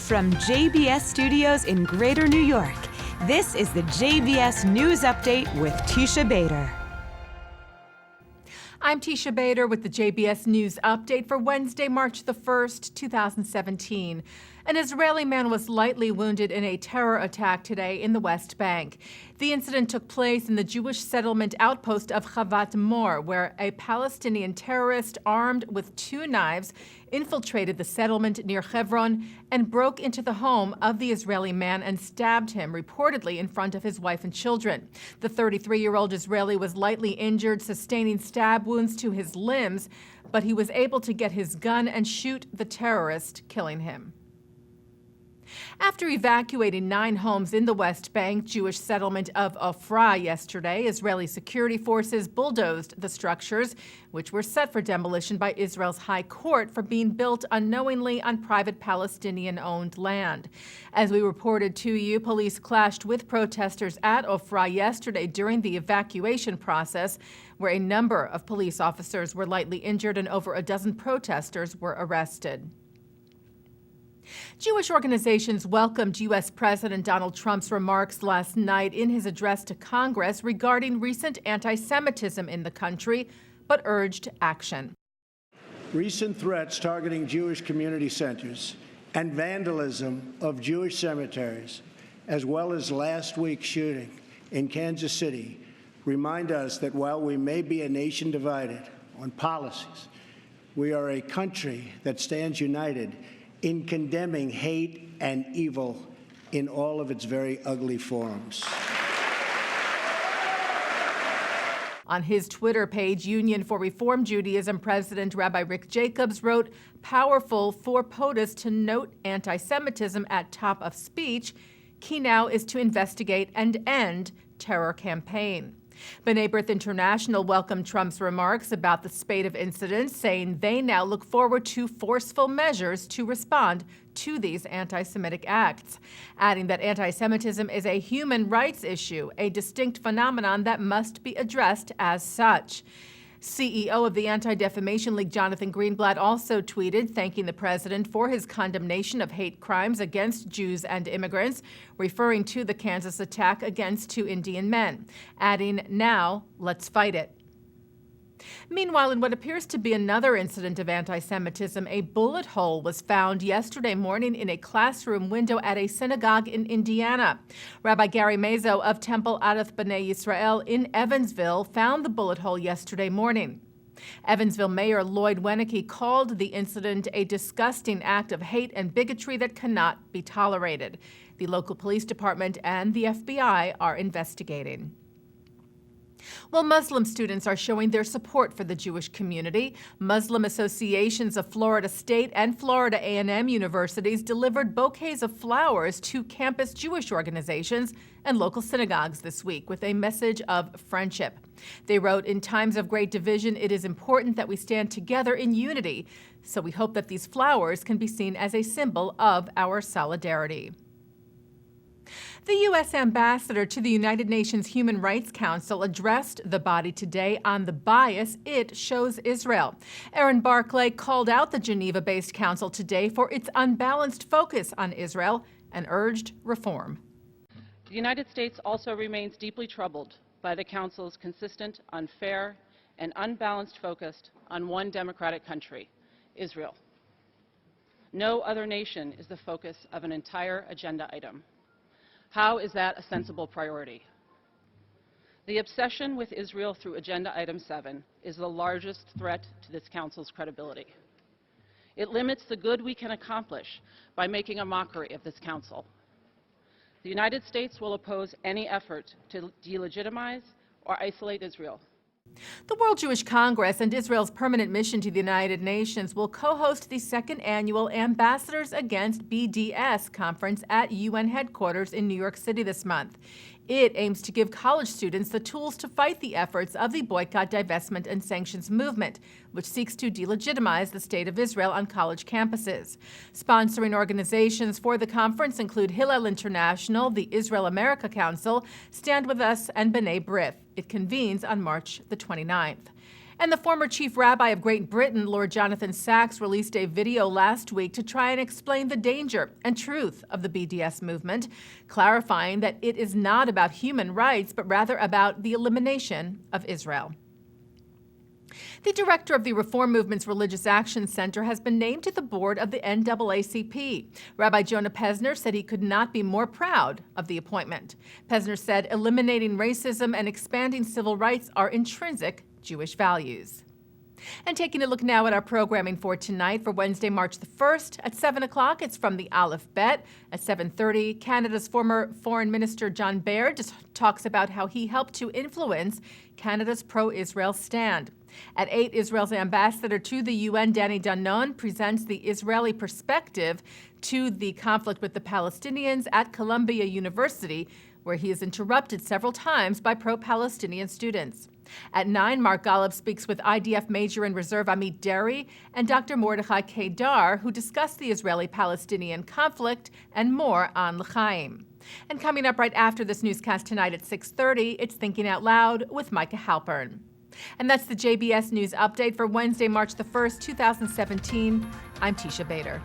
From JBS Studios in Greater New York, this is the JBS News Update with Teisha Bader. I'm Teisha Bader with the JBS News Update for Wednesday, March the 1st, 2017. An Israeli man was lightly wounded in a terror attack today in the West Bank. The incident took place in the Jewish settlement outpost of Chavat Mor, where a Palestinian terrorist armed with 2 knives infiltrated the settlement near Hebron and broke into the home of the Israeli man and stabbed him, reportedly in front of his wife and children. The 33-year-old Israeli was lightly injured, sustaining stab wounds to his limbs, but he was able to get his gun and shoot the terrorist, killing him. After evacuating 9 homes in the West Bank Jewish settlement of Ofra yesterday, Israeli security forces bulldozed the structures, which were set for demolition by Israel's High Court for being built unknowingly on private Palestinian-owned land. As we reported to you, police clashed with protesters at Ofra yesterday during the evacuation process, where a number of police officers were lightly injured and over a dozen protesters were arrested. Jewish organizations welcomed U.S. President Donald Trump's remarks last night in his address to Congress regarding recent anti-Semitism in the country, but urged action. Recent threats targeting Jewish community centers and vandalism of Jewish cemeteries, as well as last week's shooting in Kansas City, remind us that while we may be a nation divided on policies, we are a country that stands united in condemning hate and evil in all of its very ugly forms. On his Twitter page, Union for Reform Judaism President Rabbi Rick Jacobs wrote, "Powerful for POTUS to note anti-Semitism at top of speech. Key now is to investigate and end terror campaign." B'nai B'rith International welcomed Trump's remarks about the spate of incidents, saying they now look forward to forceful measures to respond to these anti-Semitic acts, adding that anti-Semitism is a human rights issue, a distinct phenomenon that must be addressed as such. CEO of the Anti-Defamation League, Jonathan Greenblatt, also tweeted thanking the president for his condemnation of hate crimes against Jews and immigrants, referring to the Kansas attack against 2 Indian men, adding, "Now, let's fight it." Meanwhile, in what appears to be another incident of anti-Semitism, a bullet hole was found yesterday morning in a classroom window at a synagogue in Indiana. Rabbi Gary Mazo of Temple Adath B'nai Yisrael in Evansville found the bullet hole yesterday morning. Evansville Mayor Lloyd Wenicky called the incident a disgusting act of hate and bigotry that cannot be tolerated. The local police department and the FBI are investigating. Well, Muslim students are showing their support for the Jewish community. Muslim associations of Florida State and Florida A&M universities delivered bouquets of flowers to campus Jewish organizations and local synagogues this week with a message of friendship. They wrote, "In times of great division, it is important that we stand together in unity. So we hope that these flowers can be seen as a symbol of our solidarity." The U.S. ambassador to the United Nations Human Rights Council addressed the body today on the bias it shows Israel. Erin Barclay called out the Geneva-based council today for its unbalanced focus on Israel and urged reform. The United States also remains deeply troubled by the council's consistent, unfair, and unbalanced focus on one democratic country, Israel. No other nation is the focus of an entire agenda item. How is that a sensible priority? The obsession with Israel through Agenda Item 7 is the largest threat to this Council's credibility. It limits the good we can accomplish by making a mockery of this Council. The United States will oppose any effort to delegitimize or isolate Israel. The World Jewish Congress and Israel's permanent mission to the United Nations will co-host the 2nd annual Ambassadors Against BDS conference at UN headquarters in New York City this month. It aims to give college students the tools to fight the efforts of the boycott, divestment, and sanctions movement, which seeks to delegitimize the state of Israel on college campuses. Sponsoring organizations for the conference include Hillel International, the Israel America Council, Stand With Us, and B'nai B'rith. It convenes on March the 29th. And the former chief rabbi of Great Britain, Lord Jonathan Sacks, released a video last week to try and explain the danger and truth of the BDS movement, clarifying that it is not about human rights, but rather about the elimination of Israel. The director of the Reform Movement's Religious Action Center has been named to the board of the NAACP. Rabbi Jonah Pesner said he could not be more proud of the appointment. Pesner said eliminating racism and expanding civil rights are intrinsic Jewish values. And taking a look now at our programming for tonight, for Wednesday, March the 1st, at 7 o'clock, it's from the Aleph Bet. At 7:30, Canada's former Foreign Minister John Baird talks about how he helped to influence Canada's pro-Israel stand. At 8, Israel's ambassador to the UN, Danny Danon, presents the Israeli perspective to the conflict with the Palestinians at Columbia University, where he is interrupted several times by pro-Palestinian students. At 9, Mark Golub speaks with IDF Major in Reserve Amit Deri and Dr. Mordechai Kedar, who discuss the Israeli-Palestinian conflict and more on L'chaim. And coming up right after this newscast tonight at 6:30, it's Thinking Out Loud with Micah Halpern. And that's the JBS News Update for Wednesday, March the 1st, 2017. I'm Teisha Bader.